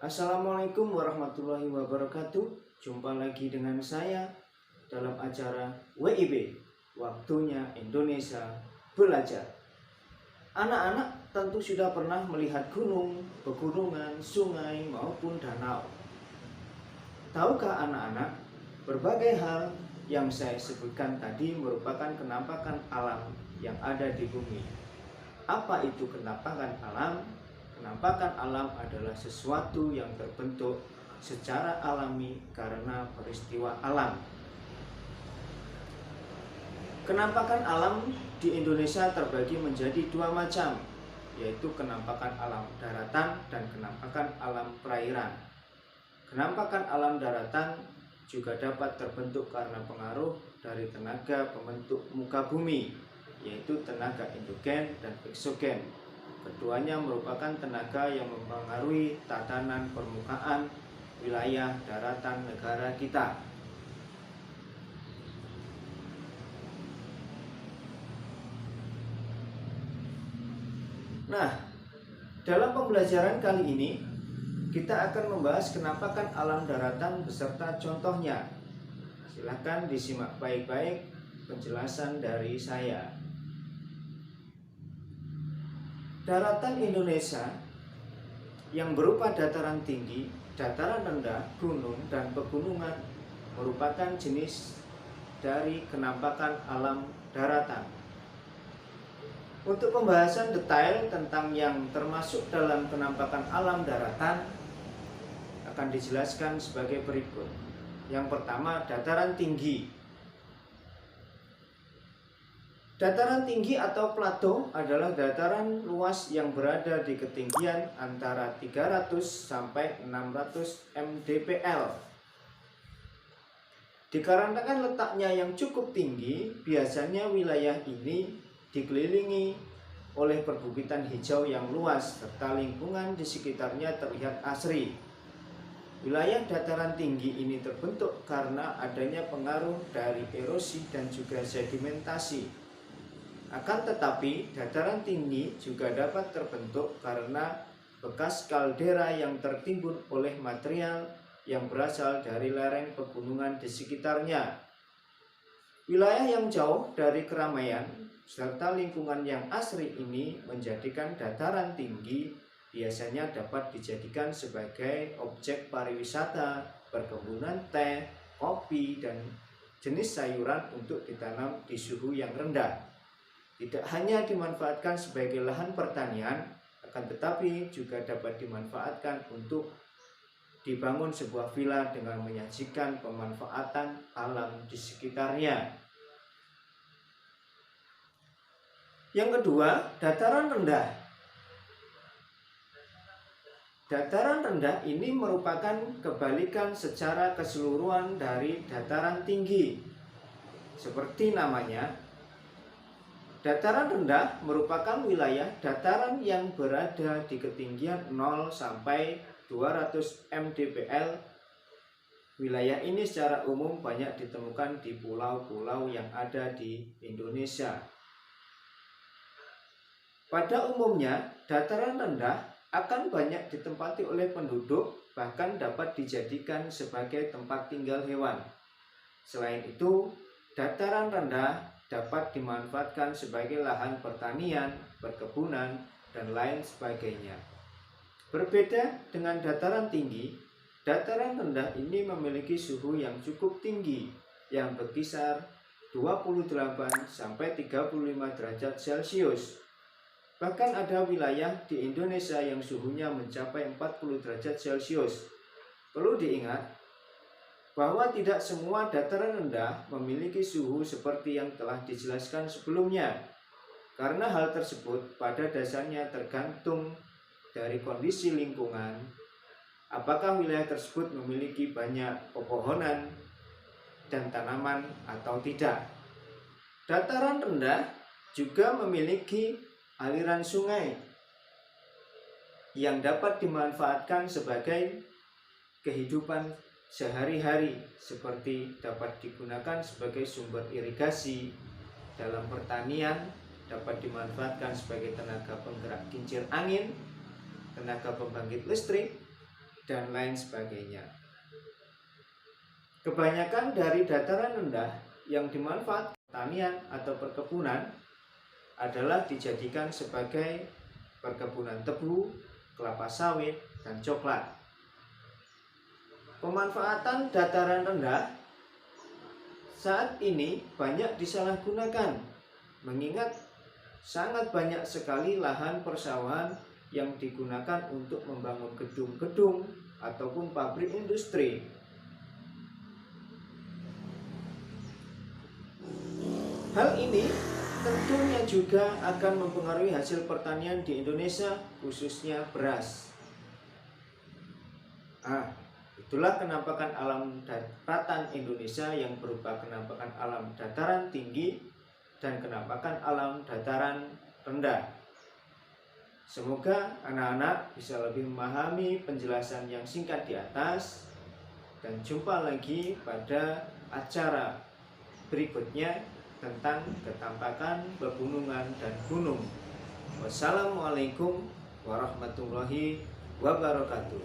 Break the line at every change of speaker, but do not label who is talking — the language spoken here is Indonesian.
Assalamualaikum warahmatullahi wabarakatuh. Jumpa lagi dengan saya dalam acara WIB, Waktunya Indonesia Belajar. Anak-anak tentu sudah pernah melihat gunung, pegunungan, sungai maupun danau. Tahukah anak-anak, berbagai hal yang saya sebutkan tadi merupakan kenampakan alam yang ada di bumi. Apa itu kenampakan alam? Penampakan alam adalah sesuatu yang terbentuk secara alami karena peristiwa alam. Kenampakan alam di Indonesia terbagi menjadi dua macam, yaitu kenampakan alam daratan dan kenampakan alam perairan. Kenampakan alam daratan juga dapat terbentuk karena pengaruh dari tenaga pembentuk muka bumi, yaitu tenaga endogen dan eksogen. Keduanya merupakan tenaga yang mempengaruhi tatanan permukaan wilayah daratan negara kita. Nah, dalam pembelajaran kali ini kita akan membahas kenampakan alam daratan beserta contohnya. Silahkan disimak baik-baik penjelasan dari saya. Daratan Indonesia yang berupa dataran tinggi, dataran rendah, gunung, dan pegunungan merupakan jenis dari kenampakan alam daratan. Untuk pembahasan detail tentang yang termasuk dalam kenampakan alam daratan akan dijelaskan sebagai berikut. Yang pertama, dataran tinggi. Dataran tinggi atau plato adalah dataran luas yang berada di ketinggian antara 300 sampai 600 mdpl. Dikarenakan letaknya yang cukup tinggi, biasanya wilayah ini dikelilingi oleh perbukitan hijau yang luas serta lingkungan di sekitarnya terlihat asri. Wilayah dataran tinggi ini terbentuk karena adanya pengaruh dari erosi dan juga sedimentasi. Akan tetapi, dataran tinggi juga dapat terbentuk karena bekas kaldera yang tertimbun oleh material yang berasal dari lereng pegunungan di sekitarnya. Wilayah yang jauh dari keramaian serta lingkungan yang asri ini menjadikan dataran tinggi biasanya dapat dijadikan sebagai objek pariwisata, perkebunan teh, kopi, dan jenis sayuran untuk ditanam di suhu yang rendah. Tidak hanya dimanfaatkan sebagai lahan pertanian, akan tetapi juga dapat dimanfaatkan untuk dibangun sebuah villa dengan menyajikan pemanfaatan alam di sekitarnya. Yang kedua, dataran rendah. Dataran rendah ini merupakan kebalikan secara keseluruhan dari dataran tinggi. Seperti namanya, dataran rendah merupakan wilayah dataran yang berada di ketinggian 0 sampai 200 mdpl. Wilayah ini secara umum banyak ditemukan di pulau-pulau yang ada di Indonesia. Pada umumnya, dataran rendah akan banyak ditempati oleh penduduk, bahkan dapat dijadikan sebagai tempat tinggal hewan. Selain itu, dataran rendah dapat dimanfaatkan sebagai lahan pertanian, perkebunan, dan lain sebagainya. Berbeda dengan dataran tinggi, dataran rendah ini memiliki suhu yang cukup tinggi yang berkisar 28 sampai 35 derajat Celcius. Bahkan ada wilayah di Indonesia yang suhunya mencapai 40 derajat Celcius. Perlu diingat bahwa tidak semua dataran rendah memiliki suhu seperti yang telah dijelaskan sebelumnya. Karena hal tersebut pada dasarnya tergantung dari kondisi lingkungan, apakah wilayah tersebut memiliki banyak pepohonan dan tanaman atau tidak. Dataran rendah juga memiliki aliran sungai yang dapat dimanfaatkan sebagai kehidupan sehari-hari, seperti dapat digunakan sebagai sumber irigasi dalam pertanian, dapat dimanfaatkan sebagai tenaga penggerak kincir angin, tenaga pembangkit listrik, dan lain sebagainya. Kebanyakan dari dataran rendah yang dimanfaatkan pertanian atau perkebunan adalah dijadikan sebagai perkebunan tebu, kelapa sawit, dan coklat. Pemanfaatan dataran rendah saat ini banyak disalahgunakan, mengingat sangat banyak sekali lahan persawahan yang digunakan untuk membangun gedung-gedung ataupun pabrik industri. Hal ini tentunya juga akan mempengaruhi hasil pertanian di Indonesia, khususnya beras. Itulah kenampakan alam daratan Indonesia yang berupa kenampakan alam dataran tinggi dan kenampakan alam dataran rendah. Semoga anak-anak bisa lebih memahami penjelasan yang singkat di atas, dan jumpa lagi pada acara berikutnya tentang ketampakan pegunungan dan gunung. Wassalamualaikum warahmatullahi wabarakatuh.